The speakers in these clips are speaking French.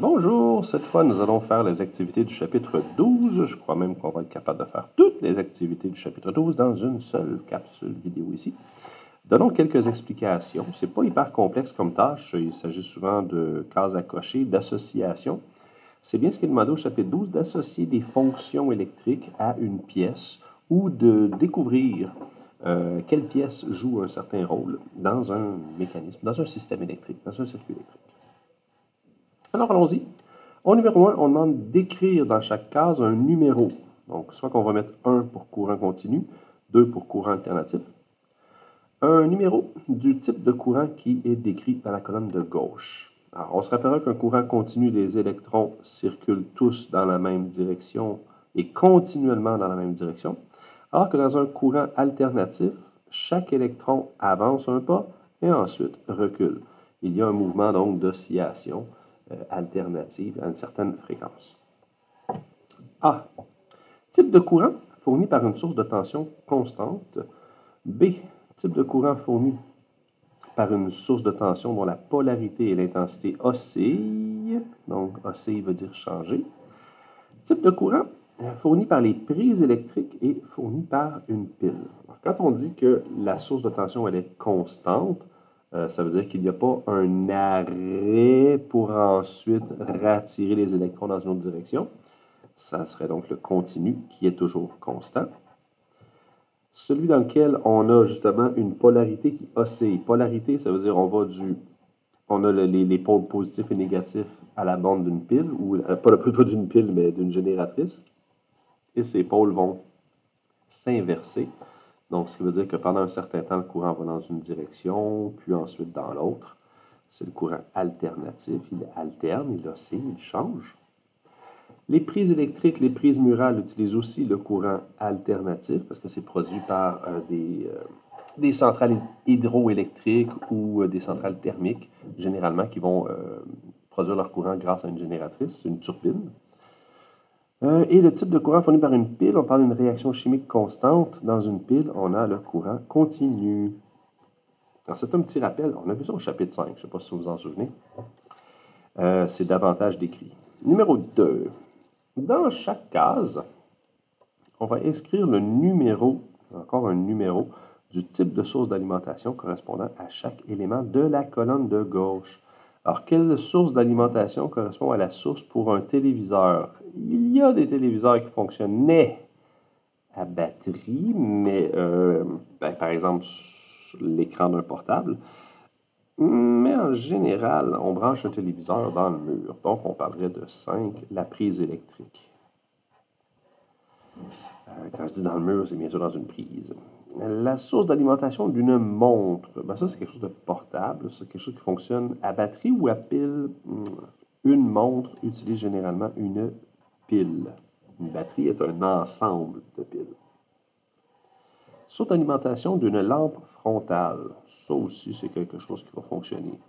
Bonjour, cette fois nous allons faire les activités du chapitre 12. Je crois même qu'on va être capable de faire toutes les activités du chapitre 12 dans une seule capsule vidéo ici. Donnons quelques explications. Ce n'est pas hyper complexe comme tâche, il s'agit souvent de cases à cocher, d'association. C'est bien ce qui est demandé au chapitre 12, d'associer des fonctions électriques à une pièce ou de découvrir quelle pièce joue un certain rôle dans un mécanisme, dans un système électrique, dans un circuit électrique. Alors, allons-y. Au numéro 1, on demande d'écrire dans chaque case un numéro. Donc, soit qu'on va mettre 1 pour courant continu, 2 pour courant alternatif. Un numéro du type de courant qui est décrit dans la colonne de gauche. Alors, on se rappellera qu'un courant continu, les électrons circulent tous dans la même direction et continuellement dans la même direction. Alors que dans un courant alternatif, chaque électron avance un pas et ensuite recule. Il y a un mouvement donc d'oscillation alternative à une certaine fréquence. A. Type de courant fourni par une source de tension constante. B. Type de courant fourni par une source de tension dont la polarité et l'intensité oscillent. Donc, oscille veut dire changer. Type de courant fourni par les prises électriques et fourni par une pile. Alors, quand on dit que la source de tension elle est constante, ça veut dire qu'il n'y a pas un arrêt pour ensuite rattirer les électrons dans une autre direction. Ça serait donc le continu qui est toujours constant. Celui dans lequel on a justement une polarité qui oscille. Polarité, ça veut dire on a les pôles positifs et négatifs à la bande d'une pile, ou pas d'une pile, mais d'une génératrice. Et ces pôles vont s'inverser. Donc, ce qui veut dire que pendant un certain temps, le courant va dans une direction, puis ensuite dans l'autre. C'est le courant alternatif. Il alterne, il oscille, il change. Les prises électriques, les prises murales utilisent aussi le courant alternatif parce que c'est produit par des centrales hydroélectriques ou des centrales thermiques, généralement, qui vont produire leur courant grâce à une génératrice, une turbine. Et le type de courant fourni par une pile, on parle d'une réaction chimique constante. Dans une pile, on a le courant continu. Alors, c'est un petit rappel. On a vu ça au chapitre 5. Je ne sais pas si vous vous en souvenez. C'est davantage décrit. Numéro 2. Dans chaque case, on va inscrire le numéro, encore un numéro, du type de source d'alimentation correspondant à chaque élément de la colonne de gauche. Alors, quelle source d'alimentation correspond à la source pour un téléviseur? Il y a des téléviseurs qui fonctionnaient à batterie, mais par exemple, l'écran d'un portable. Mais en général, on branche un téléviseur dans le mur. Donc, on parlerait de 5, la prise électrique. Quand je dis dans le mur, c'est bien sûr dans une prise. La source d'alimentation d'une montre, ça c'est quelque chose de portable, c'est quelque chose qui fonctionne à batterie ou à pile. Une montre utilise généralement une pile. Une batterie est un ensemble de piles. Source d'alimentation d'une lampe frontale, ça aussi c'est quelque chose qui va fonctionner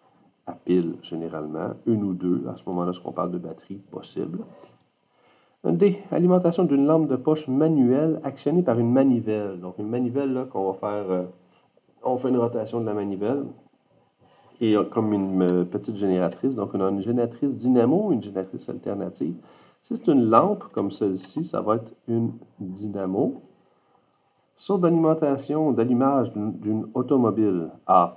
à pile généralement, une ou deux, à ce moment-là, ce qu'on parle de batterie possible. D. Alimentation d'une lampe de poche manuelle actionnée par une manivelle. Donc, une manivelle, là, qu'on va faire, on fait une rotation de la manivelle. Et comme une petite génératrice, donc on a une génératrice dynamo, une génératrice alternative. Si c'est une lampe comme celle-ci, ça va être une dynamo. Source d'alimentation, d'allumage d'une automobile.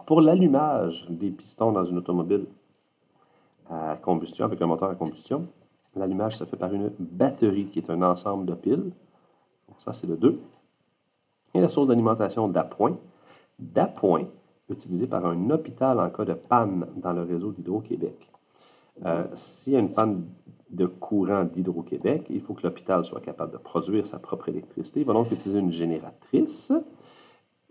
Pour l'allumage des pistons dans une automobile à combustion, avec un moteur à combustion, l'allumage se fait par une batterie qui est un ensemble de piles. Donc ça, c'est le 2. Et la source d'alimentation d'appoint. D'appoint, utilisée par un hôpital en cas de panne dans le réseau d'Hydro-Québec. S'il y a une panne de courant d'Hydro-Québec, il faut que l'hôpital soit capable de produire sa propre électricité. Il va donc utiliser une génératrice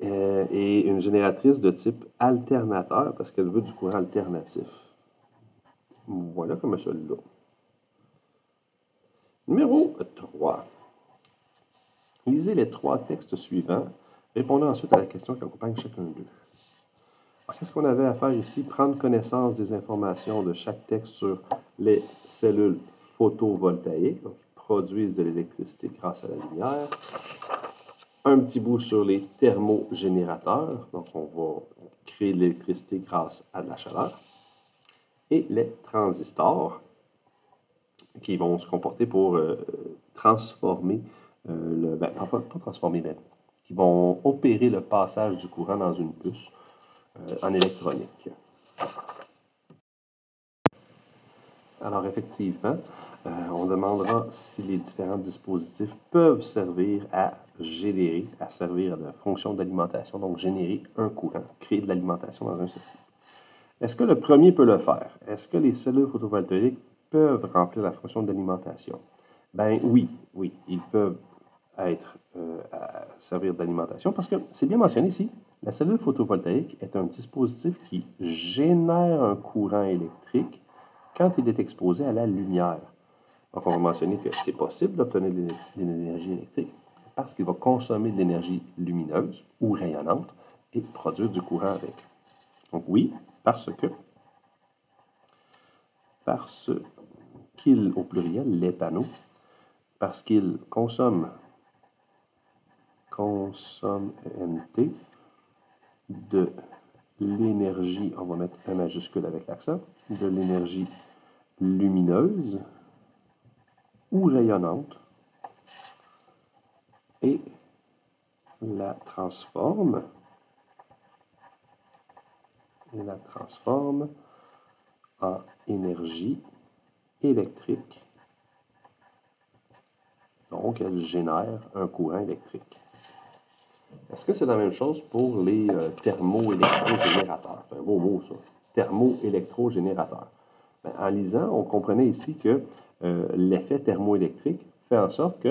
et une génératrice de type alternateur parce qu'elle veut du courant alternatif. Voilà comme celui-là. Numéro 3. Lisez les 3 textes suivants. Répondez ensuite à la question qui accompagne chacun d'eux. Qu'est-ce qu'on avait à faire ici? Prendre connaissance des informations de chaque texte sur les cellules photovoltaïques, donc qui produisent de l'électricité grâce à la lumière. Un petit bout sur les thermogénérateurs, donc on va créer de l'électricité grâce à de la chaleur. Et les transistors, qui vont se comporter pour transformer, pas transformer, mais qui vont opérer le passage du courant dans une puce en électronique. Alors effectivement, on demandera si les différents dispositifs peuvent servir à générer, à servir de fonction d'alimentation, donc générer un courant, créer de l'alimentation dans un circuit. Est-ce que le premier peut le faire? Est-ce que les cellules photovoltaïques peuvent remplir la fonction d'alimentation? Ben oui, ils peuvent servir d'alimentation parce que c'est bien mentionné ici, la cellule photovoltaïque est un dispositif qui génère un courant électrique quand il est exposé à la lumière. Donc, on va mentionner que c'est possible d'obtenir de l'énergie électrique parce qu'il va consommer de l'énergie lumineuse ou rayonnante et produire du courant avec. Donc oui, parce qu'il, au pluriel, les panneaux, parce qu'ils consomment NT de l'énergie, on va mettre un majuscule avec l'accent, de l'énergie lumineuse ou rayonnante et la transforme en énergie électrique. Donc, elle génère un courant électrique. Est-ce que c'est la même chose pour les thermoélectrogénérateurs? C'est un beau mot, ça. Thermoélectrogénérateurs. En lisant, on comprenait ici que l'effet thermoélectrique fait en sorte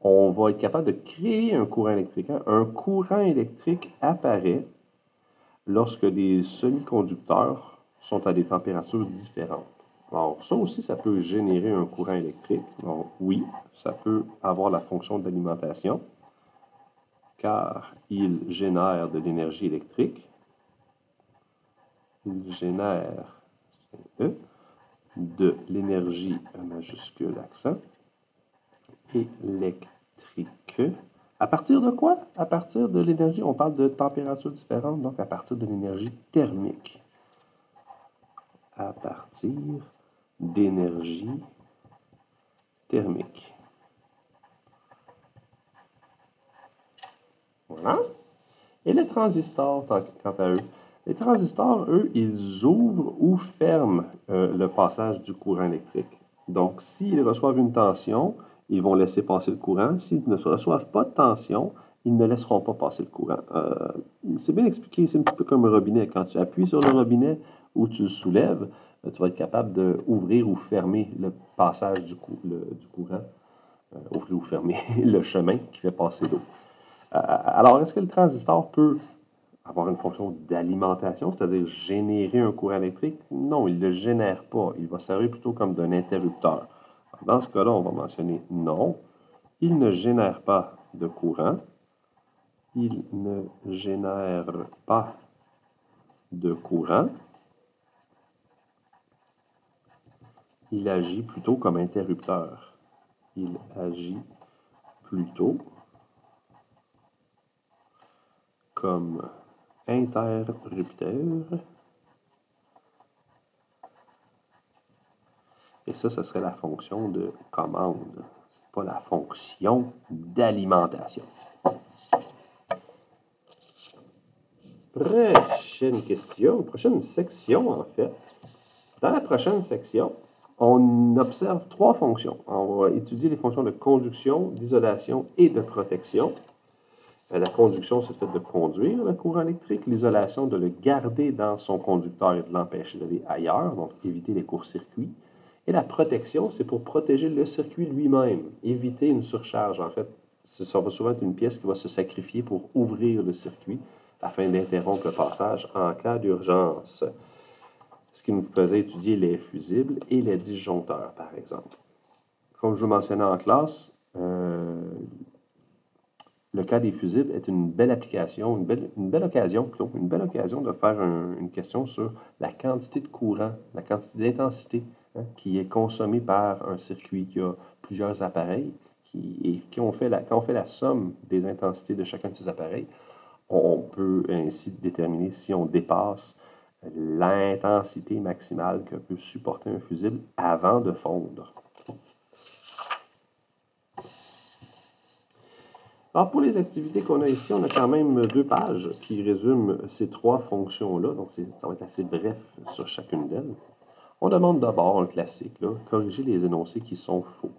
qu'on va être capable de créer un courant électrique. Un courant électrique apparaît lorsque des semi-conducteurs sont à des températures différentes. Alors, ça aussi, ça peut générer un courant électrique. Donc, oui, ça peut avoir la fonction d'alimentation, car il génère de l'énergie électrique. Il génère de l'énergie, majuscule accent, électrique. À partir de quoi? À partir de l'énergie, on parle de températures différentes, donc à partir de l'énergie thermique. À partir d'énergie thermique. Voilà. Et les transistors, quant à eux, les transistors, eux, ils ouvrent ou ferment le passage du courant électrique. Donc, s'ils reçoivent une tension, ils vont laisser passer le courant. S'ils ne reçoivent pas de tension, ils ne laisseront pas passer le courant. C'est bien expliqué, c'est un petit peu comme un robinet. Quand tu appuies sur le robinet ou tu le soulèves, tu vas être capable d'ouvrir ou fermer le passage du courant, ouvrir ou fermer le chemin qui fait passer l'eau. Alors, est-ce que le transistor peut avoir une fonction d'alimentation, c'est-à-dire générer un courant électrique? Non, il ne le génère pas. Il va servir plutôt comme d'un interrupteur. Dans ce cas-là, on va mentionner non. Il ne génère pas de courant. Il ne génère pas de courant. Il agit plutôt comme interrupteur. Il agit plutôt comme interrupteur. Et ça serait la fonction de commande. Ce n'est pas la fonction d'alimentation. Prochaine question, prochaine section en fait. Dans la prochaine section, on observe trois fonctions. On va étudier les fonctions de conduction, d'isolation et de protection. La conduction, c'est le fait de conduire le courant électrique. L'isolation, de le garder dans son conducteur et de l'empêcher d'aller ailleurs, donc éviter les courts-circuits. Et la protection, c'est pour protéger le circuit lui-même, éviter une surcharge. En fait, ça va souvent être une pièce qui va se sacrifier pour ouvrir le circuit afin d'interrompre le passage en cas d'urgence. Ce qui nous faisait étudier les fusibles et les disjoncteurs, par exemple. Comme je vous mentionnais en classe, le cas des fusibles est une belle application, une belle occasion de faire une question sur la quantité de courant, la quantité d'intensité qui est consommée par un circuit qui a plusieurs appareils quand on fait la somme des intensités de chacun de ces appareils, on peut ainsi déterminer si on dépasse l'intensité maximale que peut supporter un fusible avant de fondre. Alors, pour les activités qu'on a ici, on a quand même 2 pages qui résument ces 3 fonctions-là. Donc, ça va être assez bref sur chacune d'elles. On demande d'abord un classique, là, corriger les énoncés qui sont faux.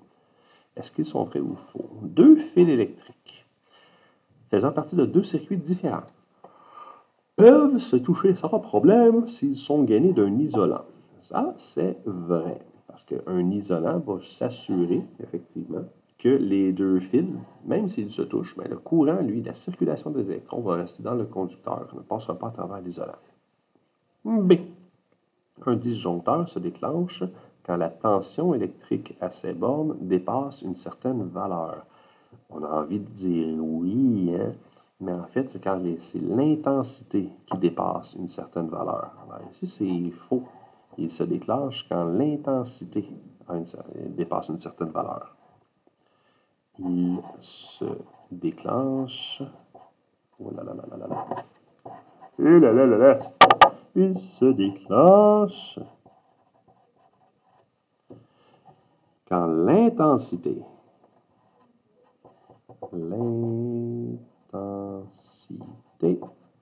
Est-ce qu'ils sont vrais ou faux? 2 fils électriques faisant partie de 2 circuits différents peuvent se toucher sans problème s'ils sont gainés d'un isolant. Ça, c'est vrai, parce qu'un isolant va s'assurer, effectivement, que les 2 fils, même s'ils se touchent, mais le courant, lui, la circulation des électrons va rester dans le conducteur, ne passera pas à travers l'isolant. B. Un disjoncteur se déclenche quand la tension électrique à ses bornes dépasse une certaine valeur. On a envie de dire oui, hein? Mais en fait, c'est quand c'est l'intensité qui dépasse une certaine valeur. Alors ici, c'est faux. Il se déclenche quand l'intensité dépasse une certaine valeur. Il se déclenche... Oh là là là là là là. Et là là là là. Il se déclenche quand l'intensité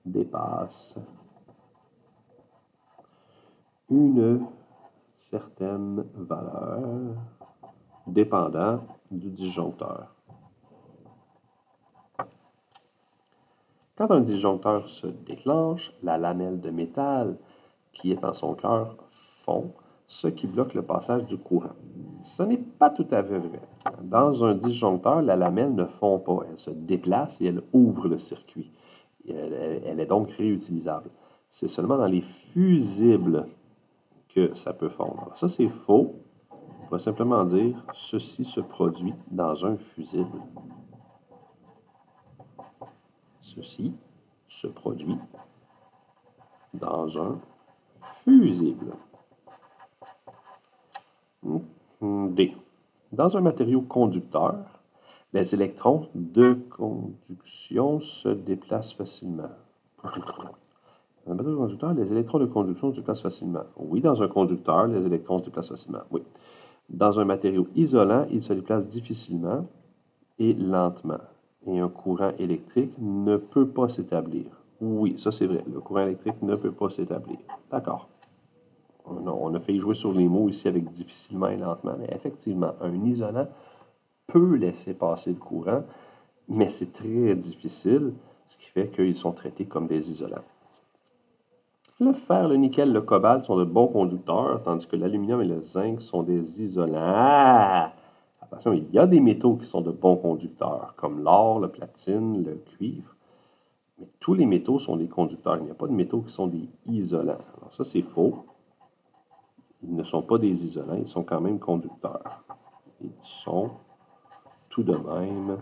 dépasse une certaine valeur dépendant du disjoncteur. Quand un disjoncteur se déclenche, la lamelle de métal qui est en son cœur fond, ce qui bloque le passage du courant. Ce n'est pas tout à fait vrai. Dans un disjoncteur, la lamelle ne fond pas, elle se déplace et elle ouvre le circuit. Elle est donc réutilisable. C'est seulement dans les fusibles que ça peut fondre. Alors ça, c'est faux. On pourrait simplement dire « ceci se produit dans un fusible ». Ceci se produit dans un fusible. D. Dans un matériau conducteur, les électrons de conduction se déplacent facilement. Dans un matériau conducteur, les électrons de conduction se déplacent facilement. Oui, dans un conducteur, les électrons se déplacent facilement. Oui. Dans un matériau isolant, ils se déplacent difficilement et lentement. Et un courant électrique ne peut pas s'établir. Oui, ça c'est vrai. Le courant électrique ne peut pas s'établir. D'accord. On a fait jouer sur les mots ici avec difficilement et lentement, mais effectivement, un isolant peut laisser passer le courant, mais c'est très difficile, ce qui fait qu'ils sont traités comme des isolants. Le fer, le nickel, le cobalt sont de bons conducteurs, tandis que l'aluminium et le zinc sont des isolants. Ah! Attention, il y a des métaux qui sont de bons conducteurs, comme l'or, le platine, le cuivre. Mais tous les métaux sont des conducteurs. Il n'y a pas de métaux qui sont des isolants. Alors ça, c'est faux. Ils ne sont pas des isolants, ils sont quand même conducteurs. Ils sont tout de même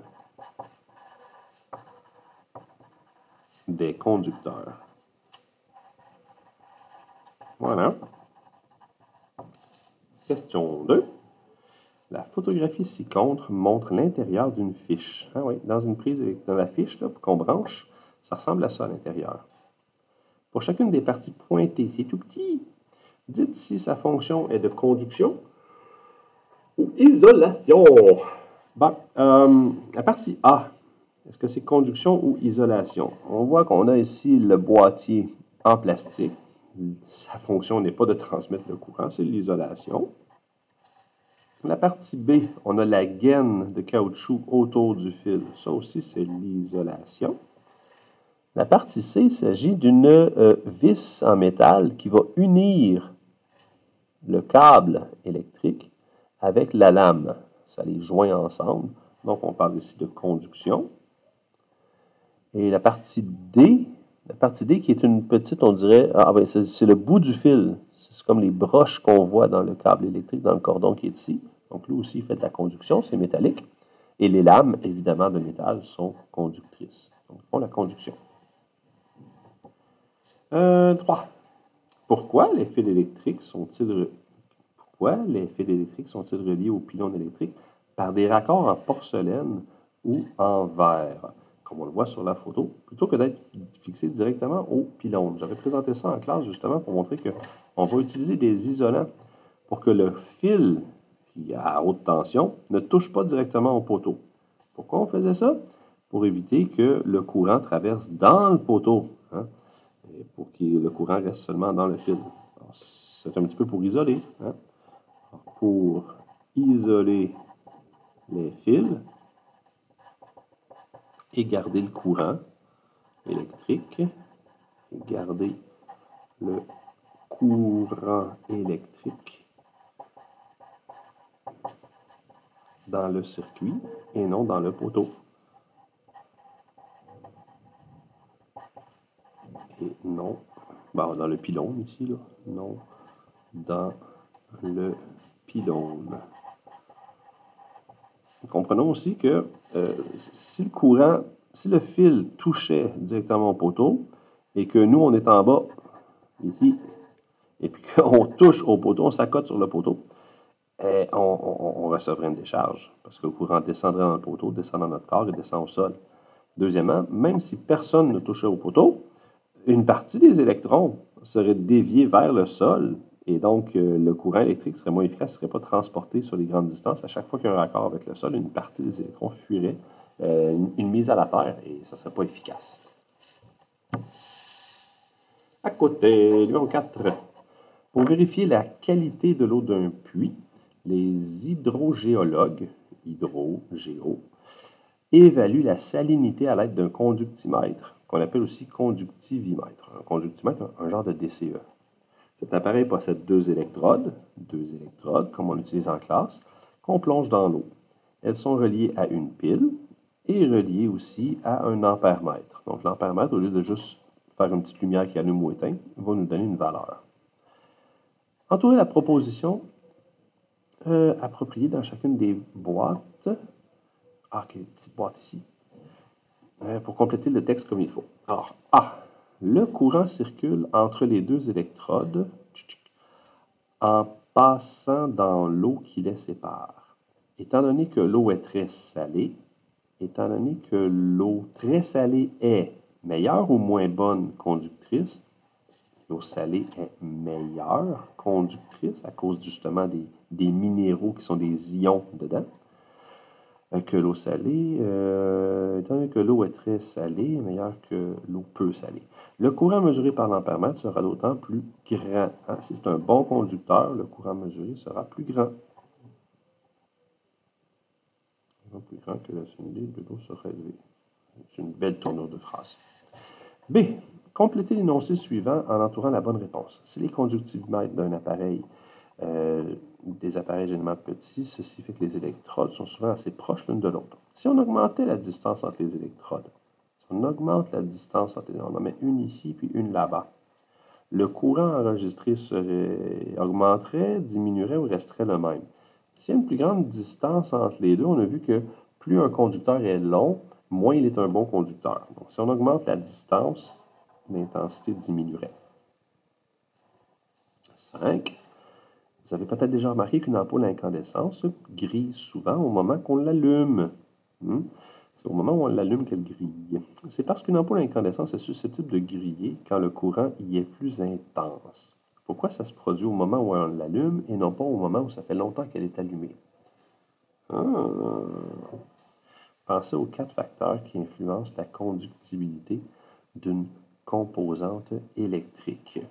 des conducteurs. Voilà. Question 2. La photographie ci-contre montre l'intérieur d'une fiche. Ah oui, dans une prise, dans la fiche qu'on branche, ça ressemble à ça à l'intérieur. Pour chacune des parties pointées, c'est tout petit. Dites si sa fonction est de conduction ou isolation. Bon, la partie A, est-ce que c'est conduction ou isolation? On voit qu'on a ici le boîtier en plastique. Sa fonction n'est pas de transmettre le courant, c'est l'isolation. La partie B, on a la gaine de caoutchouc autour du fil. Ça aussi, c'est l'isolation. La partie C, il s'agit d'une vis en métal qui va unir le câble électrique avec la lame. Ça les joint ensemble. Donc, on parle ici de conduction. Et la partie D qui est une petite, on dirait, c'est le bout du fil. C'est comme les broches qu'on voit dans le câble électrique, dans le cordon qui est ici. Donc, lui aussi, il fait de la conduction, c'est métallique. Et les lames, évidemment, de métal sont conductrices. Donc, ils font la conduction. 3. Pourquoi les fils électriques sont-ils reliés aux pylônes électriques par des raccords en porcelaine ou en verre, comme on le voit sur la photo, plutôt que d'être fixés directement au pylône? J'avais présenté ça en classe justement pour montrer qu'on va utiliser des isolants pour que le fil qui est à haute tension ne touche pas directement au poteau. Pourquoi on faisait ça? pour éviter que le courant traverse dans le poteau, hein, et pour que le courant reste seulement dans le fil. C'est un petit peu pour isoler. Hein. Pour isoler les fils et garder le courant électrique, et garder le courant électrique dans le circuit et non dans le poteau. Et non, bon, dans le pylône ici, là, non, dans le pylône. Comprenons aussi que si le fil touchait directement au poteau et que nous, on est en bas, ici, et puis qu'on touche au poteau, on s'accote sur le poteau, on recevrait une décharge parce que le courant descendrait dans le poteau, descend dans notre corps et descend au sol. Deuxièmement, même si personne ne touchait au poteau, une partie des électrons serait déviée vers le sol et donc le courant électrique serait moins efficace, ne serait pas transporté sur les grandes distances. À chaque fois qu'il y a un raccord avec le sol, une partie des électrons fuirait, une mise à la terre et ça ne serait pas efficace. À côté, numéro 4. Pour vérifier la qualité de l'eau d'un puits, les hydrogéologues, évaluent la salinité à l'aide d'un conductimètre, qu'on appelle aussi conductivimètre. Un conductimètre, un genre de DCE. Cet appareil possède deux électrodes, comme on l'utilise en classe, qu'on plonge dans l'eau. Elles sont reliées à une pile et reliées aussi à un ampèremètre. Donc l'ampèremètre, au lieu de juste faire une petite lumière qui allume ou éteint, va nous donner une valeur. Entourez la proposition appropriée dans chacune des boîtes. Ah, ok, petite boîte ici. Pour compléter le texte comme il faut. Alors, A. Le courant circule entre les deux électrodes en passant dans l'eau qui les sépare. Étant donné que l'eau est très salée, étant donné que l'eau très salée est meilleure ou moins bonne conductrice, l'eau salée est meilleure conductrice à cause justement des minéraux qui sont des ions dedans que l'eau salée. Étant donné que l'eau est très salée, meilleure que l'eau peu salée. Le courant mesuré par l'ampèremètre sera d'autant plus grand. Hein? Si c'est un bon conducteur, le courant mesuré sera plus grand. Plus grand que la salinité de l'eau sera élevée. C'est une belle tournure de phrase. B. Complétez l'énoncé suivant en entourant la bonne réponse. Si les conductivimètres d'un appareil, des appareils généralement petits, ceci fait que les électrodes sont souvent assez proches l'une de l'autre. Si on augmentait la distance entre les électrodes, si on augmente la distance entre les, on en met une ici puis une là-bas, le courant enregistré augmenterait, diminuerait ou resterait le même. S'il y a une plus grande distance entre les deux, on a vu que plus un conducteur est long, moins il est un bon conducteur. Donc, si on augmente la distance, l'intensité diminuerait. 5. Vous avez peut-être déjà remarqué qu'une ampoule à incandescence grille souvent au moment qu'on l'allume. C'est au moment où on l'allume qu'elle grille. C'est parce qu'une ampoule à incandescence est susceptible de griller quand le courant y est plus intense. Pourquoi ça se produit au moment où on l'allume et non pas au moment où ça fait longtemps qu'elle est allumée? Pensez aux 4 facteurs qui influencent la conductibilité d'une composante électrique.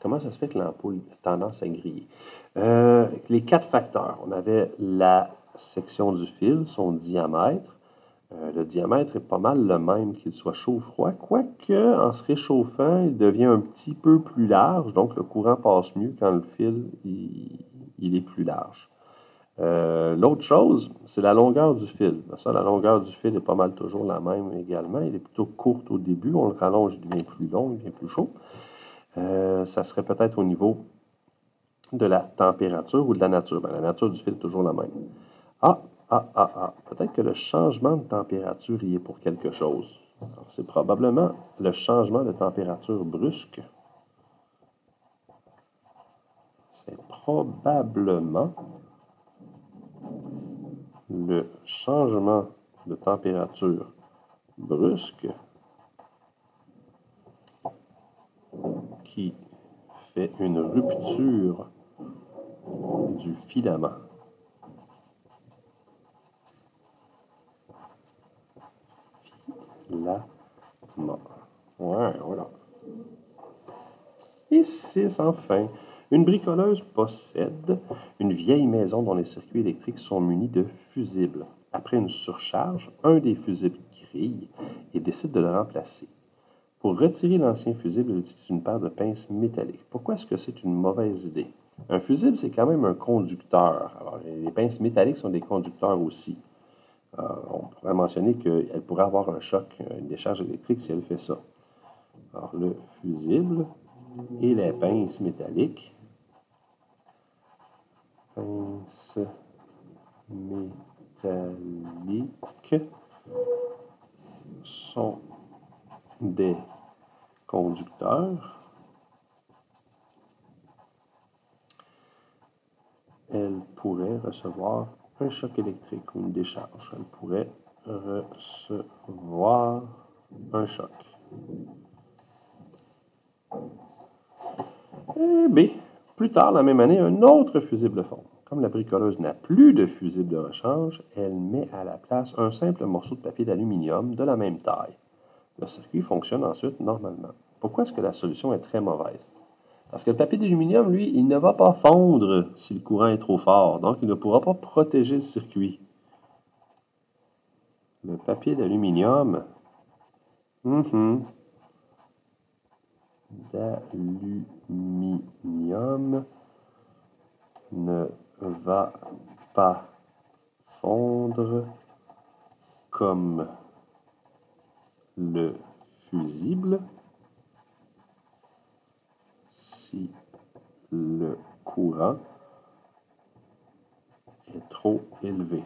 Comment ça se fait que l'ampoule a tendance à griller? Les 4 facteurs, on avait la section du fil, son diamètre. Le diamètre est pas mal le même qu'il soit chaud ou froid, quoique en se réchauffant, il devient un petit peu plus large, donc le courant passe mieux quand le fil il est plus large. L'autre chose, c'est la longueur du fil. Ça, la longueur du fil est pas mal toujours la même également. Il est plutôt courte au début, on le rallonge, il devient plus long, il devient plus chaud. Ça serait peut-être au niveau de la température ou de la nature. La nature du fil est toujours la même. Peut-être que le changement de température y est pour quelque chose. C'est probablement le changement de température brusque. C'est probablement le changement de température brusque qui fait une rupture du filament. violemment. Ouais, voilà. Et 6, enfin. Une bricoleuse possède une vieille maison dont les circuits électriques sont munis de fusibles. Après une surcharge, un des fusibles grille et décide de le remplacer. Pour retirer l'ancien fusible, elle utilise une paire de pinces métalliques. Pourquoi est-ce que c'est une mauvaise idée? Un fusible, c'est quand même un conducteur. Alors, les pinces métalliques sont des conducteurs aussi. On pourrait mentionner qu'elle pourrait avoir un choc, une décharge électrique si elle fait ça. Alors, le fusible et les pinces métalliques. Pinces métalliques sont des conducteurs. Elle pourrait recevoir un choc électrique ou une décharge. Elle pourrait recevoir un choc. Et B. Plus tard, la même année, un autre fusible fond. Comme la bricoleuse n'a plus de fusible de rechange, elle met à la place un simple morceau de papier d'aluminium de la même taille. Le circuit fonctionne ensuite normalement. Pourquoi est-ce que la solution est très mauvaise? Parce que le papier d'aluminium, lui, il ne va pas fondre si le courant est trop fort. Donc, il ne pourra pas protéger le circuit. Le papier d'aluminium, ne va pas fondre comme le fusible si le courant est trop élevé.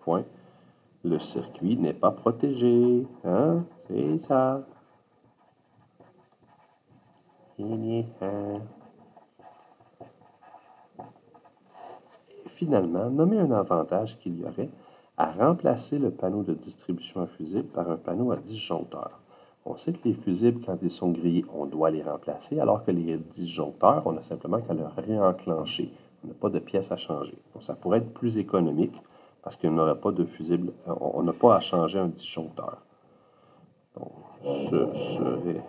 Point. Le circuit n'est pas protégé. Hein? C'est ça. Finalement, nommez un avantage qu'il y aurait à remplacer le panneau de distribution à fusible par un panneau à disjoncteur. On sait que les fusibles, quand ils sont grillés, on doit les remplacer, alors que les disjoncteurs, on a simplement qu'à le réenclencher. On n'a pas de pièces à changer. Donc, ça pourrait être plus économique parce qu'il n'y aurait pas de fusible. On n'a pas à changer un disjoncteur. Donc, ce serait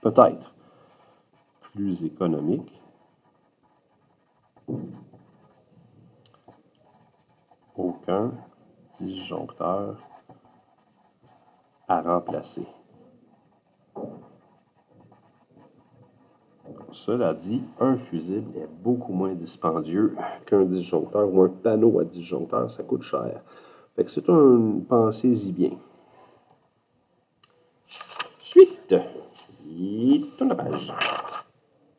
peut-être plus économique. Aucun disjoncteur à remplacer. Cela dit, un fusible est beaucoup moins dispendieux qu'un disjoncteur ou un panneau à disjoncteur, ça coûte cher. Fait que c'est une pensée-y bien. Suite. Et tourne la page.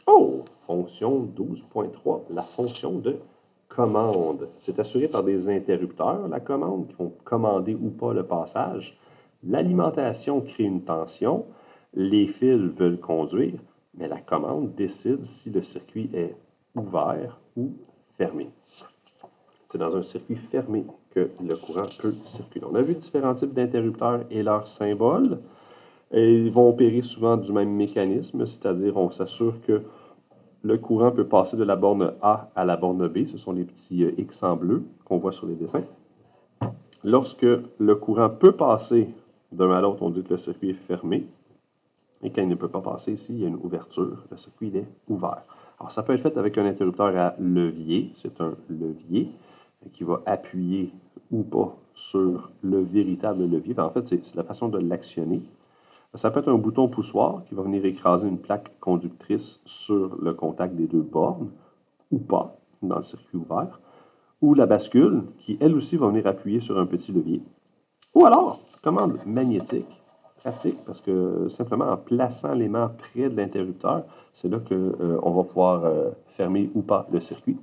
Oh! Fonction 12.3, la fonction de commande. C'est assuré par des interrupteurs, la commande, qui vont commander ou pas le passage. L'alimentation crée une tension. Les fils veulent conduire, mais la commande décide si le circuit est ouvert ou fermé. C'est dans un circuit fermé que le courant peut circuler. On a vu différents types d'interrupteurs et leurs symboles. Et ils vont opérer souvent du même mécanisme, c'est-à-dire on s'assure que le courant peut passer de la borne A à la borne B. Ce sont les petits X en bleu qu'on voit sur les dessins. Lorsque le courant peut passer d'un à l'autre, on dit que le circuit est fermé. Et quand il ne peut pas passer, ici, il y a une ouverture. Le circuit est ouvert. Alors, ça peut être fait avec un interrupteur à levier. C'est un levier qui va appuyer ou pas sur le véritable levier. En fait, c'est la façon de l'actionner. Ça peut être un bouton poussoir qui va venir écraser une plaque conductrice sur le contact des deux bornes, ou pas, dans le circuit ouvert. Ou la bascule, qui elle aussi va venir appuyer sur un petit levier. Ou alors, commande magnétique, pratique, parce que simplement en plaçant l'aimant près de l'interrupteur, c'est là qu'on va pouvoir fermer ou pas le circuit.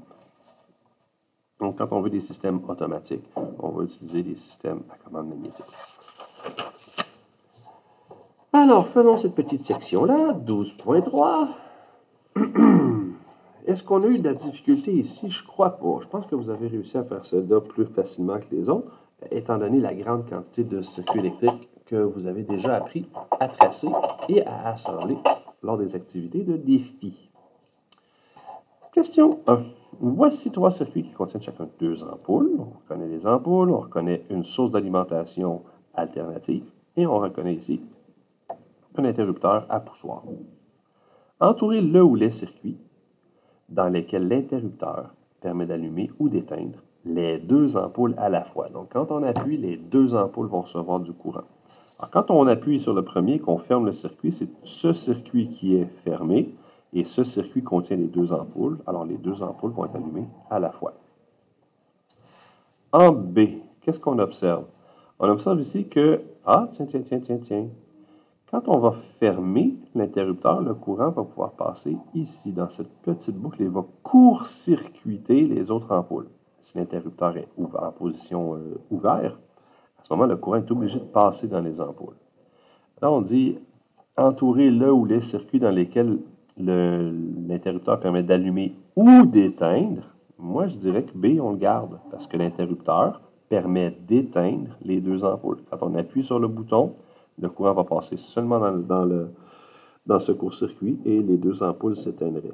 Donc, quand on veut des systèmes automatiques, on va utiliser des systèmes à commande magnétique. Alors, faisons cette petite section-là, 12.3. Est-ce qu'on a eu de la difficulté ici? Je crois pas. Je pense que vous avez réussi à faire cela plus facilement que les autres, étant donné la grande quantité de circuits électriques que vous avez déjà appris à tracer et à assembler lors des activités de défi. Question 1. Voici 3 circuits qui contiennent chacun 2 ampoules. On reconnaît les ampoules, on reconnaît une source d'alimentation alternative et on reconnaît ici un interrupteur à poussoir. Entourez le ou les circuits dans lesquels l'interrupteur permet d'allumer ou d'éteindre les 2 ampoules à la fois. Donc, quand on appuie, les 2 ampoules vont recevoir du courant. Alors, quand on appuie sur le premier, qu'on ferme le circuit, c'est ce circuit qui est fermé et ce circuit contient les 2 ampoules. Alors, les 2 ampoules vont être allumées à la fois. En B, qu'est-ce qu'on observe? On observe ici que, tiens. Quand on va fermer l'interrupteur, le courant va pouvoir passer ici, dans cette petite boucle, et va court-circuiter les autres ampoules. Si l'interrupteur est en position ouverte, à ce moment, le courant est obligé de passer dans les ampoules. Là, on dit entourer le ou les circuits dans lesquels l'interrupteur permet d'allumer ou d'éteindre. Moi, je dirais que B, on le garde, parce que l'interrupteur permet d'éteindre les 2 ampoules. Quand on appuie sur le bouton, le courant va passer seulement dans ce court-circuit et les 2 ampoules s'éteindraient.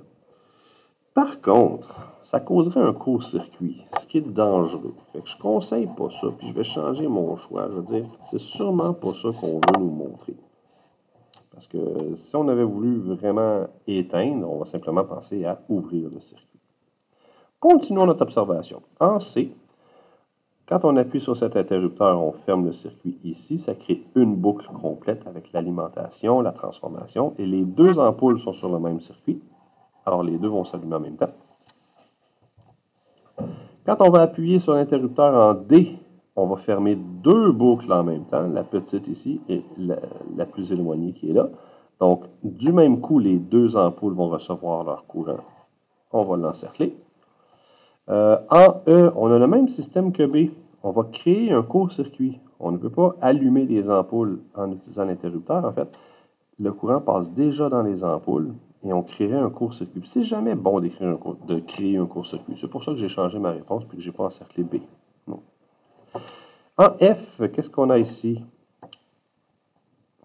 Par contre, ça causerait un court-circuit, ce qui est dangereux. Fait que je ne conseille pas ça, puis je vais changer mon choix. Je veux dire, c'est sûrement pas ça qu'on veut nous montrer. Parce que si on avait voulu vraiment éteindre, on va simplement penser à ouvrir le circuit. Continuons notre observation. En C, quand on appuie sur cet interrupteur, on ferme le circuit ici. Ça crée une boucle complète avec l'alimentation, la transformation, et les 2 ampoules sont sur le même circuit. Alors, les 2 vont s'allumer en même temps. Quand on va appuyer sur l'interrupteur en D, on va fermer 2 boucles en même temps, la petite ici et la plus éloignée qui est là. Donc, du même coup, les 2 ampoules vont recevoir leur courant. On va l'encercler. En E, on a le même système que B. On va créer un court-circuit. On ne peut pas allumer les ampoules en utilisant l'interrupteur. En fait, le courant passe déjà dans les ampoules et on créerait un court-circuit. C'est jamais bon de créer un court-circuit. C'est pour ça que j'ai changé ma réponse et que je n'ai pas encerclé B. Non. En F, qu'est-ce qu'on a ici?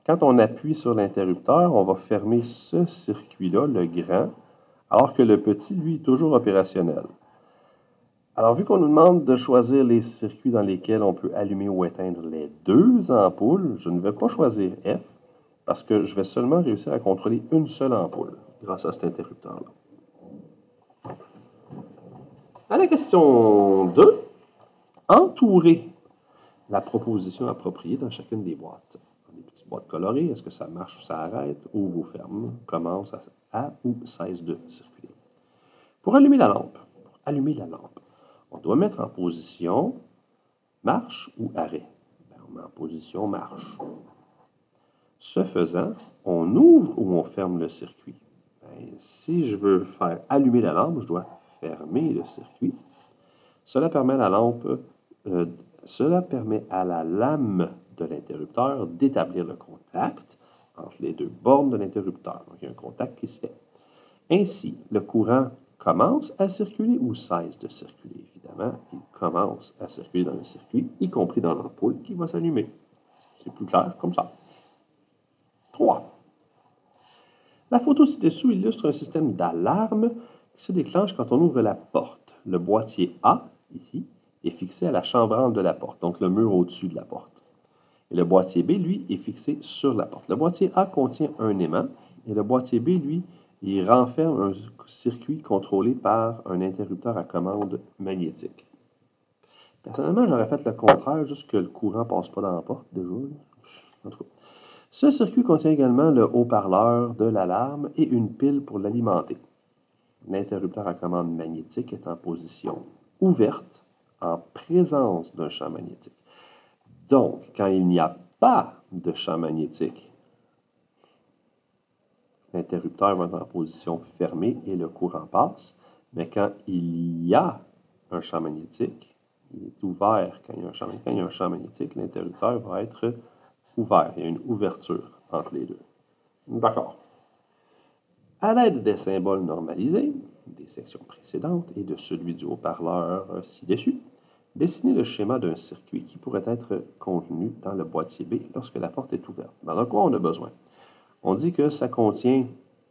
Quand on appuie sur l'interrupteur, on va fermer ce circuit-là, le grand, alors que le petit, lui, est toujours opérationnel. Alors, vu qu'on nous demande de choisir les circuits dans lesquels on peut allumer ou éteindre les 2 ampoules, je ne vais pas choisir F parce que je vais seulement réussir à contrôler une seule ampoule grâce à cet interrupteur-là. À la question 2, entourer la proposition appropriée dans chacune des boîtes. Des petites boîtes colorées, est-ce que ça marche ou ça arrête, ouvre ou ferme, commence à ou cesse de circuler. Pour allumer la lampe, on doit mettre en position marche ou arrêt. On met en position marche. Ce faisant, on ouvre ou on ferme le circuit. Si je veux faire allumer la lampe, je dois fermer le circuit. Cela permet à la lame de l'interrupteur d'établir le contact entre les 2 bornes de l'interrupteur. Donc, il y a un contact qui se fait. Ainsi, le courant commence à circuler ou cesse de circuler. Évidemment, il commence à circuler dans le circuit, y compris dans l'ampoule qui va s'allumer. C'est plus clair comme ça. 3. La photo ci-dessous illustre un système d'alarme qui se déclenche quand on ouvre la porte. Le boîtier A, ici, est fixé à la chambranle de la porte, donc le mur au-dessus de la porte. Et le boîtier B, lui, est fixé sur la porte. Le boîtier A contient un aimant et le boîtier B, lui, il renferme un circuit contrôlé par un interrupteur à commande magnétique. Personnellement, j'aurais fait le contraire, juste que le courant ne passe pas dans la porte, déjà. En tout cas. Ce circuit contient également le haut-parleur de l'alarme et une pile pour l'alimenter. L'interrupteur à commande magnétique est en position ouverte en présence d'un champ magnétique. Donc, quand il n'y a pas de champ magnétique, l'interrupteur va être en position fermée et le courant passe. Mais quand il y a un champ magnétique, il est ouvert quand il y a un champ magnétique, l'interrupteur va être ouvert. Il y a une ouverture entre les 2. D'accord. À l'aide des symboles normalisés, des sections précédentes et de celui du haut-parleur ci-dessus, dessinez le schéma d'un circuit qui pourrait être contenu dans le boîtier B lorsque la porte est ouverte. Alors, de quoi on a besoin? On dit que ça contient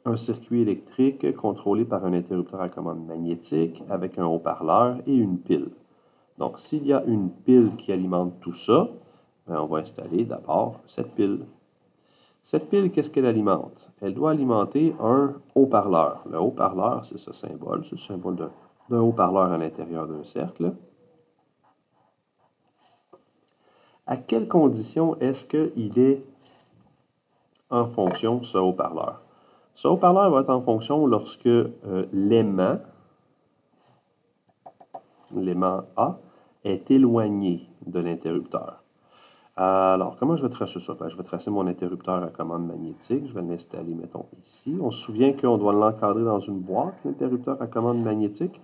un circuit électrique contrôlé par un interrupteur à commande magnétique avec un haut-parleur et une pile. Donc, s'il y a une pile qui alimente tout ça, bien, on va installer d'abord cette pile. Cette pile, qu'est-ce qu'elle alimente? Elle doit alimenter un haut-parleur. Le haut-parleur, c'est ce symbole. C'est le symbole d'un haut-parleur à l'intérieur d'un cercle. À quelles conditions est-ce qu'il est en fonction, ce haut-parleur? Ce haut-parleur va être en fonction lorsque l'aimant A, est éloigné de l'interrupteur. Alors, comment je vais tracer ça? Ben, je vais tracer mon interrupteur à commande magnétique. Je vais l'installer, mettons, ici. On se souvient qu'on doit l'encadrer dans une boîte, l'interrupteur à commande magnétique.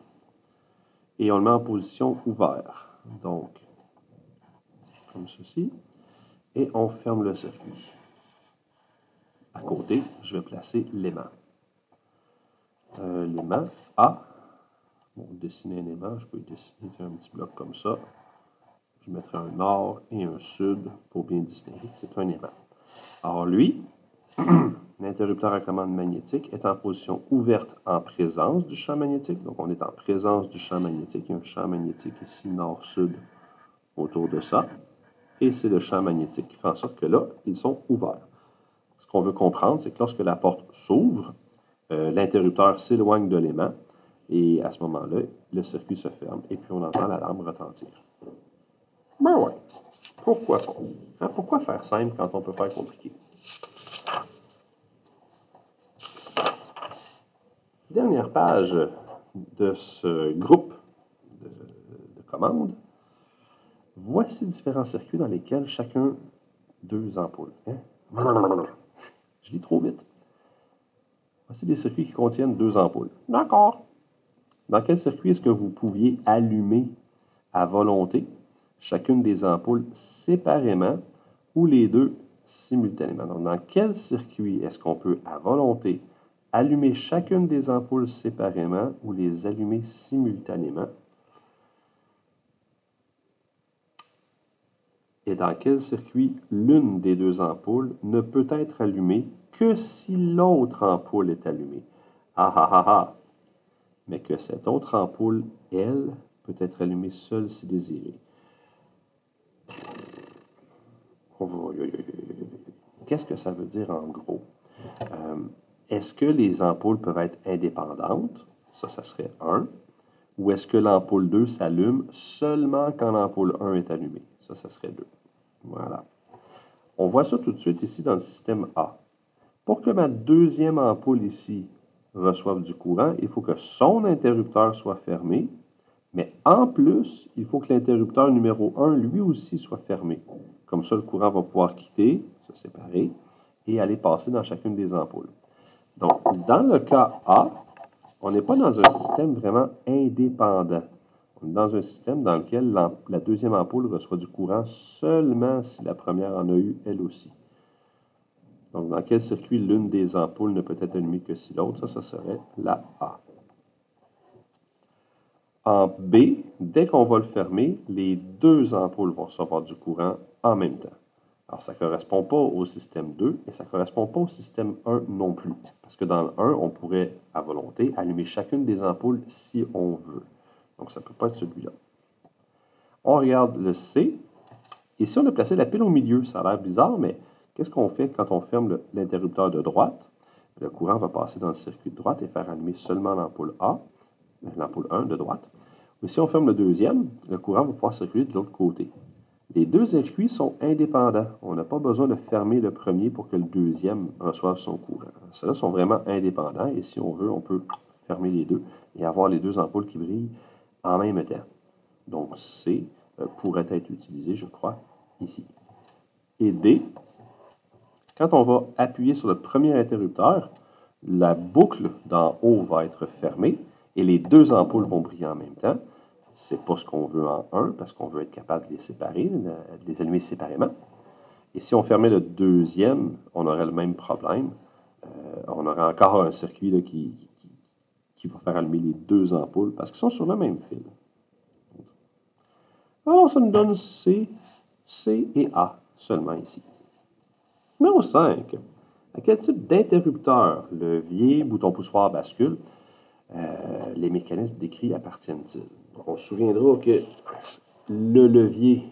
Et on le met en position ouvert. Donc, comme ceci. Et on ferme le circuit. À côté, je vais placer l'aimant. L'aimant A. Bon, dessiner un aimant, je peux dessiner un petit bloc comme ça. Je mettrai un nord et un sud pour bien distinguer que c'est un aimant. Alors lui, l'interrupteur à commande magnétique est en position ouverte en présence du champ magnétique. Donc on est en présence du champ magnétique. Il y a un champ magnétique ici, nord-sud, autour de ça. Et c'est le champ magnétique qui fait en sorte que là, ils sont ouverts. Ce qu'on veut comprendre, c'est que lorsque la porte s'ouvre, l'interrupteur s'éloigne de l'aimant. Et à ce moment-là, le circuit se ferme et puis on entend l'alarme retentir. Ben ouais, pourquoi pas? Hein? Pourquoi faire simple quand on peut faire compliqué? Dernière page de ce groupe de commandes. Voici différents circuits dans lesquels chacun 2 ampoules. Hein? Je lis trop vite. Voici des circuits qui contiennent 2 ampoules. D'accord. Dans quel circuit est-ce que vous pouviez allumer à volonté chacune des ampoules séparément ou les deux simultanément? Donc, dans quel circuit est-ce qu'on peut, à volonté, allumer chacune des ampoules séparément ou les allumer simultanément? Et dans quel circuit l'une des 2 ampoules ne peut être allumée que si l'autre ampoule est allumée? Ah ah ah ah! Mais que cette autre ampoule, elle, peut être allumée seule si désirée. Qu'est-ce que ça veut dire en gros? Est-ce que les ampoules peuvent être indépendantes? Ça serait 1. Ou est-ce que l'ampoule 2 s'allume seulement quand l'ampoule 1 est allumée? Ça serait 2. Voilà. On voit ça tout de suite ici dans le système A. Pour que ma deuxième ampoule ici reçoive du courant, il faut que son interrupteur soit fermé, mais en plus, il faut que l'interrupteur numéro 1, lui aussi, soit fermé. Comme ça, le courant va pouvoir quitter, se séparer, et aller passer dans chacune des ampoules. Donc, dans le cas A, on n'est pas dans un système vraiment indépendant. On est dans un système dans lequel la deuxième ampoule reçoit du courant seulement si la première en a eu elle aussi. Donc, dans quel circuit l'une des ampoules ne peut être allumée que si l'autre? Ça serait la A. En B, dès qu'on va le fermer, les 2 ampoules vont recevoir du courant en même temps. Alors, ça ne correspond pas au système 2 et ça ne correspond pas au système 1 non plus. Parce que dans le 1, on pourrait, à volonté, allumer chacune des ampoules si on veut. Donc, ça ne peut pas être celui-là. On regarde le C. Ici, on a placé la pile au milieu. Ça a l'air bizarre, mais qu'est-ce qu'on fait quand on ferme l'interrupteur de droite? Le courant va passer dans le circuit de droite et faire allumer seulement l'ampoule A, l'ampoule 1 de droite. Mais si on ferme le deuxième, le courant va pouvoir circuler de l'autre côté. Les 2 circuits sont indépendants. On n'a pas besoin de fermer le premier pour que le deuxième reçoive son courant. Ceux-là sont vraiment indépendants et si on veut, on peut fermer les 2 et avoir les 2 ampoules qui brillent en même temps. Donc C pourrait être utilisé, je crois, ici. Et D, quand on va appuyer sur le premier interrupteur, la boucle d'en haut va être fermée et les 2 ampoules vont briller en même temps. Ce n'est pas ce qu'on veut en 1 parce qu'on veut être capable de les séparer, de les allumer séparément. Et si on fermait le deuxième, on aurait le même problème. On aurait encore un circuit là, qui va faire allumer les 2 ampoules parce qu'ils sont sur le même fil. Alors, ça nous donne C et A seulement ici. Numéro 5. À quel type d'interrupteur, levier, bouton poussoir, bascule, les mécanismes décrits appartiennent-ils? On se souviendra que le levier,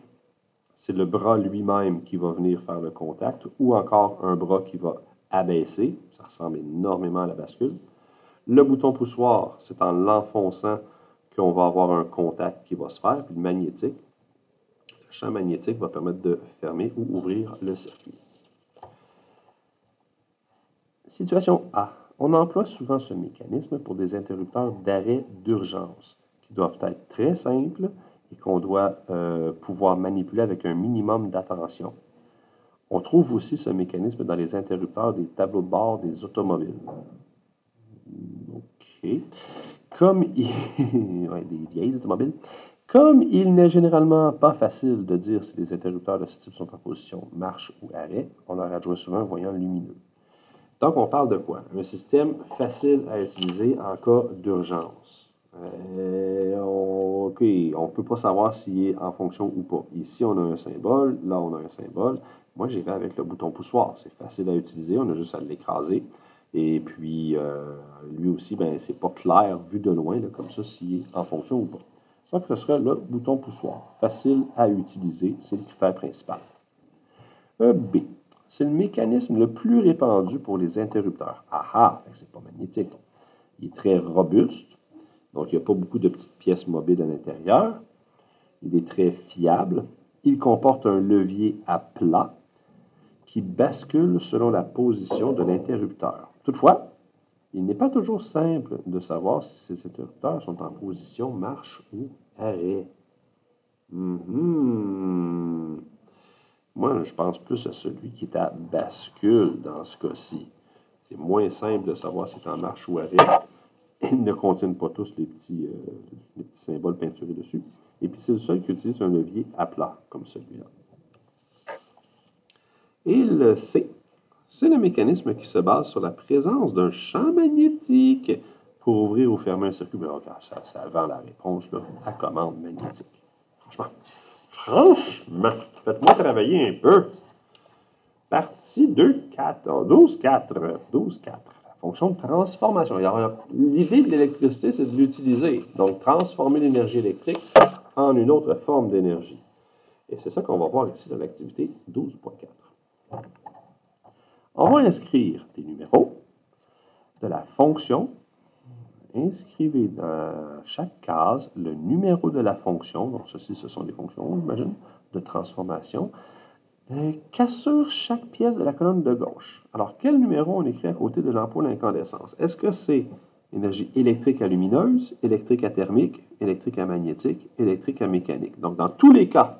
c'est le bras lui-même qui va venir faire le contact, ou encore un bras qui va abaisser. Ça ressemble énormément à la bascule. Le bouton poussoir, c'est en l'enfonçant qu'on va avoir un contact qui va se faire. Puis le magnétique, le champ magnétique va permettre de fermer ou ouvrir le circuit. Situation A. On emploie souvent ce mécanisme pour des interrupteurs d'arrêt d'urgence qui doivent être très simples et qu'on doit pouvoir manipuler avec un minimum d'attention. On trouve aussi ce mécanisme dans les interrupteurs des tableaux de bord des automobiles. OK. Comme il... ouais, des vieilles automobiles. Comme il n'est généralement pas facile de dire si les interrupteurs de ce type sont en position marche ou arrêt, on leur adjoint souvent un voyant lumineux. Donc, on parle de quoi? Un système facile à utiliser en cas d'urgence. OK, on ne peut pas savoir s'il est en fonction ou pas. Ici, on a un symbole. Là, on a un symbole. Moi, j'irai avec le bouton poussoir. C'est facile à utiliser. On a juste à l'écraser. Et puis, lui aussi, ben, c'est pas clair vu de loin, là, comme ça, s'il est en fonction ou pas. Donc, ce serait le bouton poussoir. Facile à utiliser. C'est le critère principal. B. C'est le mécanisme le plus répandu pour les interrupteurs. C'est pas magnétique. Il est très robuste. Donc, il n'y a pas beaucoup de petites pièces mobiles à l'intérieur. Il est très fiable. Il comporte un levier à plat qui bascule selon la position de l'interrupteur. Toutefois, il n'est pas toujours simple de savoir si ces interrupteurs sont en position marche ou arrêt. Moi, je pense plus à celui qui est à bascule dans ce cas-ci. C'est moins simple de savoir si c'est en marche ou arrêt. Ils ne contiennent pas tous les petits symboles peinturés dessus. Et puis, c'est le seul qui utilise un levier à plat, comme celui-là. Et le C, c'est le mécanisme qui se base sur la présence d'un champ magnétique pour ouvrir ou fermer un circuit. Ça vend la réponse là, à commande magnétique. Franchement, faites-moi travailler un peu. Partie 2, 4, 12, 4. La fonction de transformation. L'idée de l'électricité, c'est de l'utiliser. Donc, transformer l'énergie électrique en une autre forme d'énergie. Et c'est ça qu'on va voir ici dans l'activité 12.4. On va inscrire des numéros de la fonction. Inscrivez dans chaque case le numéro de la fonction. Donc, ceci, ce sont des fonctions, j'imagine, de transformation. Qu'assure chaque pièce de la colonne de gauche. Alors, quel numéro on écrit à côté de l'ampoule à incandescence? Est-ce que c'est énergie électrique à lumineuse, électrique à thermique, électrique à magnétique, électrique à mécanique? Donc, dans tous les cas,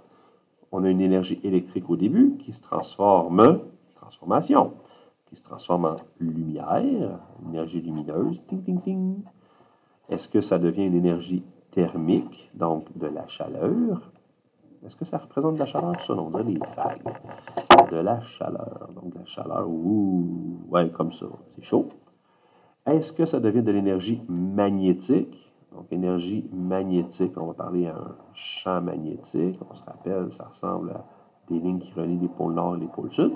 on a une énergie électrique au début qui se transforme, transformation, qui se transforme en lumière, énergie lumineuse, ting, ting, ting. Est-ce que ça devient une énergie thermique, donc de la chaleur? Est-ce que ça représente de la chaleur? Ça, on dirait des vagues. De la chaleur. Donc, de la chaleur, ouais, comme ça. C'est chaud. Est-ce que ça devient de l'énergie magnétique? Donc, énergie magnétique, on va parler à un champ magnétique. On se rappelle, ça ressemble à des lignes qui relient les pôles nord et les pôles sud.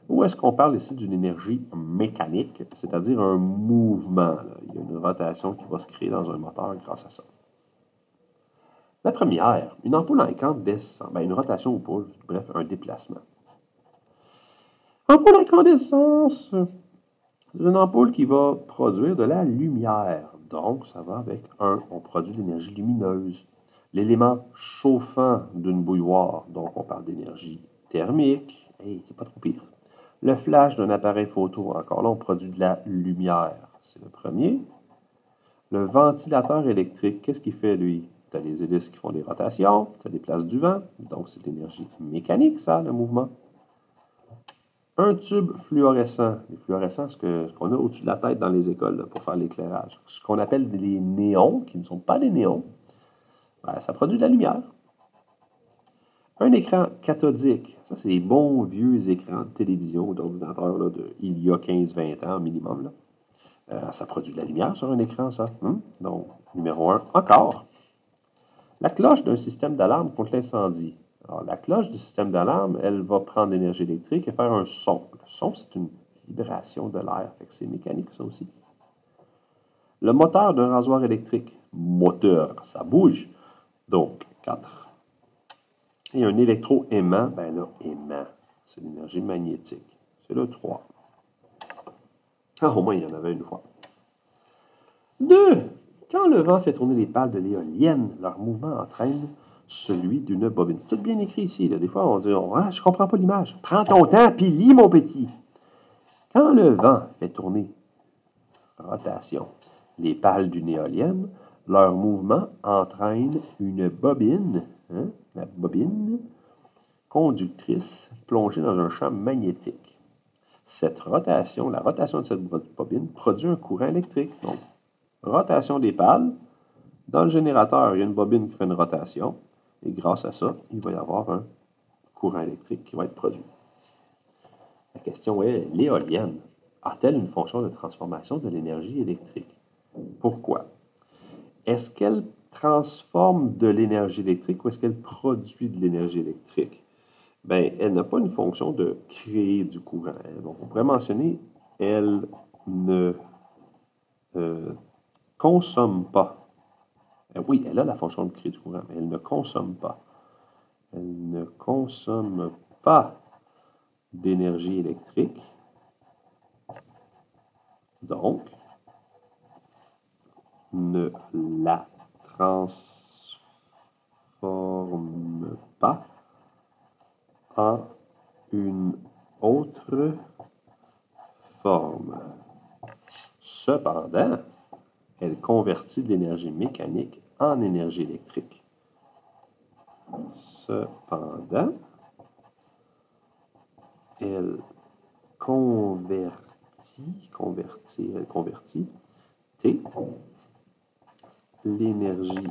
Ou est-ce qu'on parle ici d'une énergie mécanique, c'est-à-dire un mouvement? Là. Il y a une rotation qui va se créer dans un moteur grâce à ça. La première, une ampoule à incandescence, une rotation ou pas, bref, un déplacement. Ampoule à incandescence, c'est une ampoule qui va produire de la lumière. Donc, ça va avec on produit de l'énergie lumineuse. L'élément chauffant d'une bouilloire, donc on parle d'énergie thermique. C'est pas trop pire. Le flash d'un appareil photo, encore là, on produit de la lumière. C'est le premier. Le ventilateur électrique, qu'est-ce qu'il fait, lui? Tu as les hélices qui font des rotations, tu as des places du vent, donc c'est de l'énergie mécanique, ça, le mouvement. Un tube fluorescent. Les fluorescents, ce qu'on a au-dessus de la tête dans les écoles là, pour faire l'éclairage. Ce qu'on appelle les néons, qui ne sont pas des néons, ça produit de la lumière. Un écran cathodique, ça c'est les bons vieux écrans de télévision ou d'ordinateur il y a 15-20 ans minimum. Là. Ça produit de la lumière sur un écran, ça. Donc, numéro 1, encore. La cloche d'un système d'alarme contre l'incendie. Alors, la cloche du système d'alarme, elle va prendre l'énergie électrique et faire un son. Le son, c'est une vibration de l'air. Fait que c'est mécanique, ça aussi. Le moteur d'un rasoir électrique. Moteur, ça bouge. Donc, 4. Et un électro-aimant, ben là, aimant, c'est l'énergie magnétique. C'est le 3. Ah, au moins, il y en avait une fois. 2. Quand le vent fait tourner les pales de l'éolienne, leur mouvement entraîne celui d'une bobine. C'est tout bien écrit ici. Là. Des fois, on dit je ne comprends pas l'image. Prends ton temps, puis lis, mon petit. Quand le vent fait tourner, rotation, les pales d'une éolienne, leur mouvement entraîne une bobine, la bobine, conductrice, plongée dans un champ magnétique. Cette rotation, la rotation de cette bobine, produit un courant électrique. Donc, rotation des pales. Dans le générateur, il y a une bobine qui fait une rotation. Et grâce à ça, il va y avoir un courant électrique qui va être produit. La question est, l'éolienne a-t-elle une fonction de transformation de l'énergie électrique? Pourquoi? Est-ce qu'elle transforme de l'énergie électrique ou est-ce qu'elle produit de l'énergie électrique? Bien, elle n'a pas une fonction de créer du courant. Donc, on pourrait mentionner, elle ne consomme pas. Oui, elle a la fonction de créer du courant, mais elle ne consomme pas. Elle ne consomme pas d'énergie électrique. Donc, ne la transforme pas en une autre forme. Cependant, elle convertit de l'énergie mécanique en énergie électrique. Cependant, elle convertit l'énergie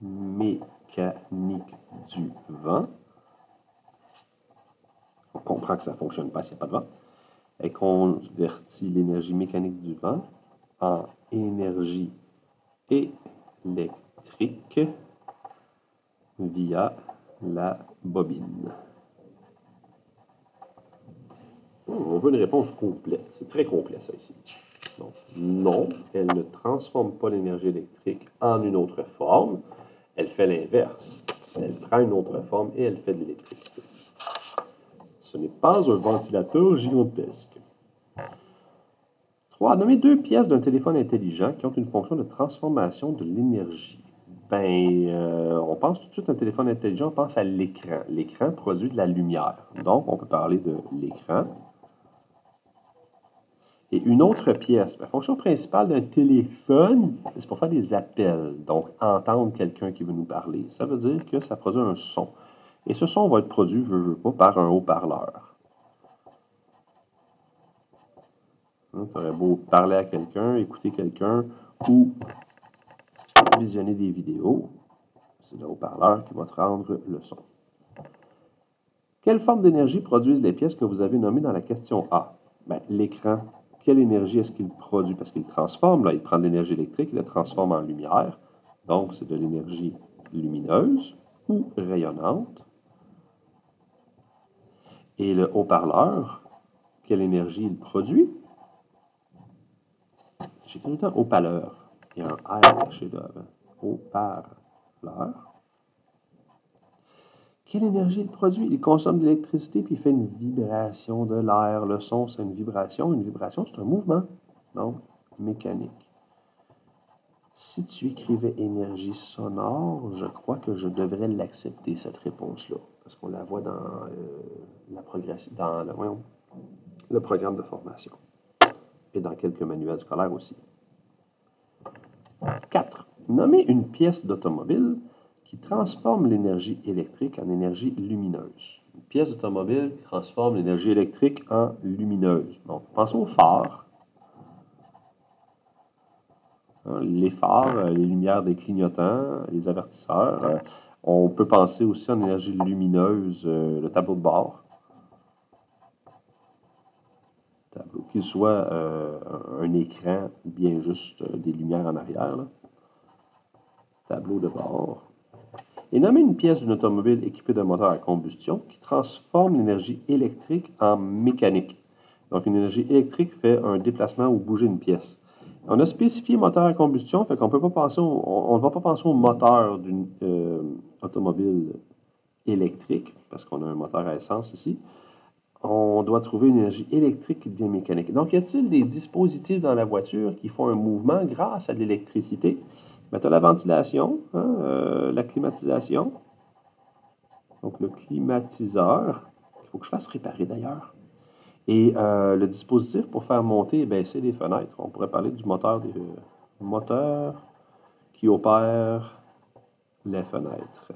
mécanique du vent. On comprend que ça ne fonctionne pas s'il n'y a pas de vent. Elle convertit l'énergie mécanique du vent en énergie électrique via la bobine. On veut une réponse complète. C'est très complet, ça, ici. Donc, non, elle ne transforme pas l'énergie électrique en une autre forme. Elle fait l'inverse. Elle prend une autre forme et elle fait de l'électricité. Ce n'est pas un ventilateur gigantesque. 3. Nommer 2 pièces d'un téléphone intelligent qui ont une fonction de transformation de l'énergie. On pense tout de suite à un téléphone intelligent, on pense à l'écran. L'écran produit de la lumière. Donc, on peut parler de l'écran. Et une autre pièce, la fonction principale d'un téléphone, c'est pour faire des appels, donc entendre quelqu'un qui veut nous parler. Ça veut dire que ça produit un son. Et ce son va être produit, je ne veux pas, par un haut-parleur. Tu aurais beau parler à quelqu'un, écouter quelqu'un ou visionner des vidéos, c'est le haut-parleur qui va te rendre le son. Quelle forme d'énergie produisent les pièces que vous avez nommées dans la question A? L'écran. Quelle énergie est-ce qu'il produit? Parce qu'il transforme, là, il prend de l'énergie électrique, il la transforme en lumière. Donc, c'est de l'énergie lumineuse ou rayonnante. Et le haut-parleur, quelle énergie il produit? J'ai écrit un haut-parleur. Il y a un R caché là avant. Haut-parleur. Quelle énergie il produit? Il consomme de l'électricité puis il fait une vibration de l'air. Le son, c'est une vibration. Une vibration, c'est un mouvement. Donc, mécanique. Si tu écrivais énergie sonore, je crois que je devrais l'accepter, cette réponse-là. Parce qu'on la voit dans, le programme de formation. Et dans quelques manuels scolaires aussi. 4. Nommer une pièce d'automobile qui transforme l'énergie électrique en énergie lumineuse. Une pièce d'automobile qui transforme l'énergie électrique en lumineuse. Donc, pensons aux phares. Les phares, les lumières des clignotants, les avertisseurs. On peut penser aussi en énergie lumineuse, le tableau de bord. Qu'il soit un écran ou bien juste des lumières en arrière. Là. Tableau de bord. Et nommer une pièce d'une automobile équipée d'un moteur à combustion qui transforme l'énergie électrique en mécanique. Donc, une énergie électrique fait un déplacement ou bouger une pièce. On a spécifié moteur à combustion, fait qu'on peut pas penser on ne va pas penser au moteur d'une automobile électrique, parce qu'on a un moteur à essence ici. On doit trouver une énergie électrique qui devient mécanique. Donc, y a-t-il des dispositifs dans la voiture qui font un mouvement grâce à de l'électricité? Ben, tu as la ventilation, hein, la climatisation. Donc, le climatiseur, il faut que je fasse réparer d'ailleurs. Et le dispositif pour faire monter et baisser les fenêtres. On pourrait parler du moteur qui opère les fenêtres.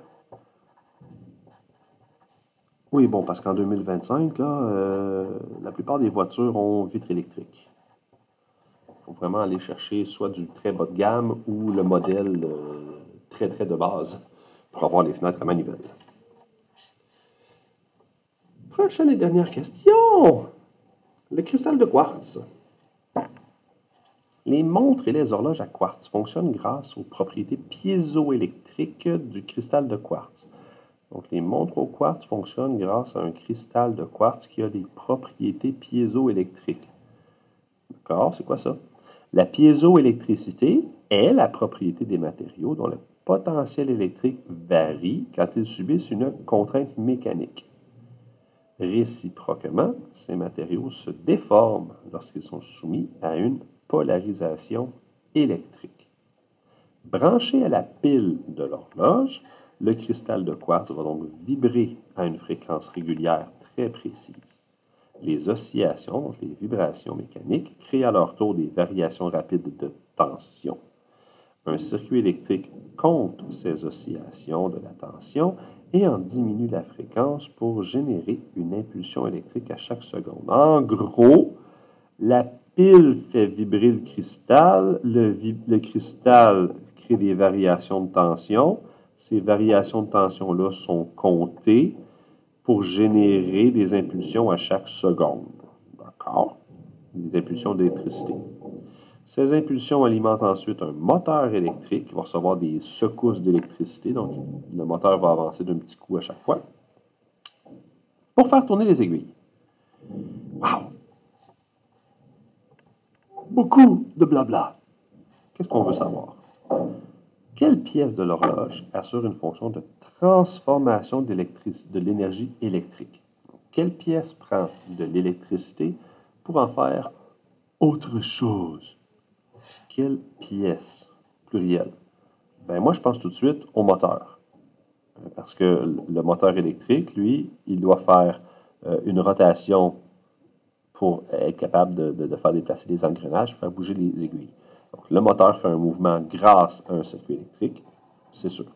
Oui, bon, parce qu'en 2025, là, la plupart des voitures ont vitre électrique. Il faut vraiment aller chercher soit du très bas de gamme ou le modèle très, très de base pour avoir les fenêtres à manivelle. Prochaine et dernière question. Le cristal de quartz. Les montres et les horloges à quartz fonctionnent grâce aux propriétés piézoélectriques du cristal de quartz. Donc, les montres au quartz fonctionnent grâce à un cristal de quartz qui a des propriétés piézoélectriques. D'accord? C'est quoi ça? La piézoélectricité est la propriété des matériaux dont le potentiel électrique varie quand ils subissent une contrainte mécanique. Réciproquement, ces matériaux se déforment lorsqu'ils sont soumis à une polarisation électrique. Branché à la pile de l'horloge, le cristal de quartz va donc vibrer à une fréquence régulière très précise. Les oscillations, donc les vibrations mécaniques, créent à leur tour des variations rapides de tension. Un circuit électrique compte ces oscillations de la tension et en diminue la fréquence pour générer une impulsion électrique à chaque seconde. En gros, la pile fait vibrer le cristal, le cristal crée des variations de tension. Ces variations de tension-là sont comptées pour générer des impulsions à chaque seconde. D'accord? Des impulsions d'électricité. Ces impulsions alimentent ensuite un moteur électrique qui va recevoir des secousses d'électricité. Donc, le moteur va avancer d'un petit coup à chaque fois pour faire tourner les aiguilles. Wow! Beaucoup de blabla. Qu'est-ce qu'on veut savoir? Quelle pièce de l'horloge assure une fonction de transformation de l'énergie électrique? Quelle pièce prend de l'électricité pour en faire autre chose? Quelle pièce? Pluriel. Ben, moi, je pense tout de suite au moteur. Parce que le moteur électrique, lui, il doit faire une rotation pour être capable de faire déplacer les engrenages, faire bouger les aiguilles. Donc, le moteur fait un mouvement grâce à un circuit électrique, c'est sûr.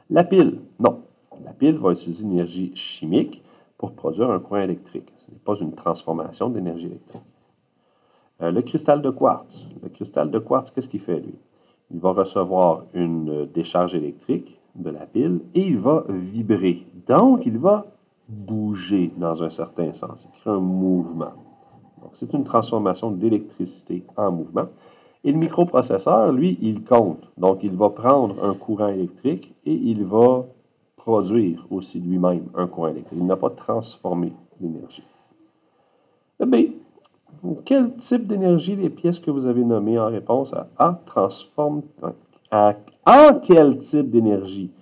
La pile, non. La pile va utiliser une énergie chimique pour produire un courant électrique. Ce n'est pas une transformation d'énergie électrique. Le cristal de quartz. Le cristal de quartz, qu'est-ce qu'il fait, lui? Il va recevoir une décharge électrique de la pile et il va vibrer. Donc, il va bouger dans un certain sens. Il crée un mouvement. Donc, c'est une transformation d'électricité en mouvement. Et le microprocesseur, lui, il compte. Donc, il va prendre un courant électrique et il va produire aussi lui-même un courant électrique. Il n'a pas transformé l'énergie. Le B. Quel type d'énergie les pièces que vous avez nommées en réponse à A transforment en quel type d'énergie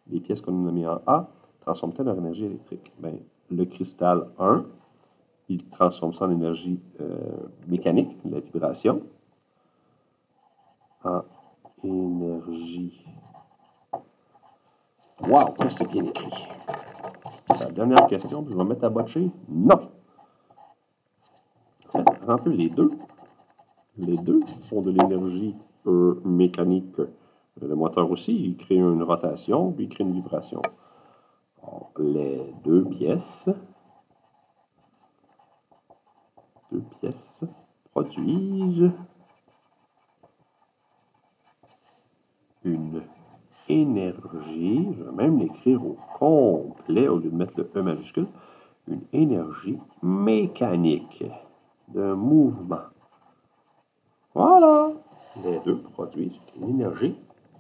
les pièces qu'on a nommées en A transforment-elles leur énergie électrique? Bien, le cristal 1, il transforme ça en énergie mécanique, la vibration, en énergie. Wow, c'est bien écrit. La dernière question, je vais mettre à botcher. Non. En fait, les deux font de l'énergie mécanique. Le moteur aussi, il crée une rotation, puis il crée une vibration. Alors, les deux pièces produisent une énergie, je vais même l'écrire au complet au lieu de mettre le E majuscule, une énergie mécanique de mouvement. Voilà! Les deux produisent une énergie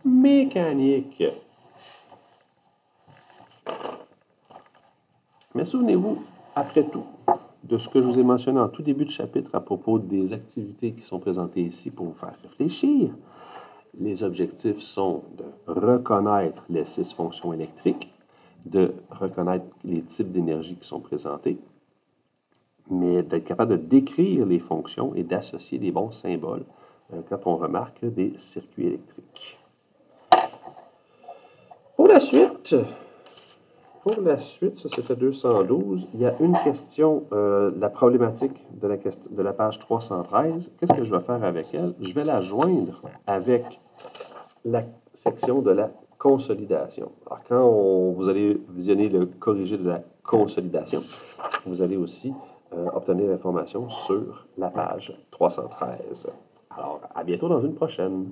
mécanique. Mais souvenez-vous, après tout, de ce que je vous ai mentionné en tout début de chapitre à propos des activités qui sont présentées ici pour vous faire réfléchir. Les objectifs sont de reconnaître les 6 fonctions électriques, de reconnaître les types d'énergie qui sont présentés, mais d'être capable de décrire les fonctions et d'associer des bons symboles quand on remarque des circuits électriques. Pour la suite, ça c'était 212, il y a une question, la problématique de la page 313. Qu'est-ce que je vais faire avec elle? Je vais la joindre avec la section de la consolidation. Alors, quand vous allez visionner le corrigé de la consolidation, vous allez aussi obtenir l'information sur la page 313. Alors, à bientôt dans une prochaine.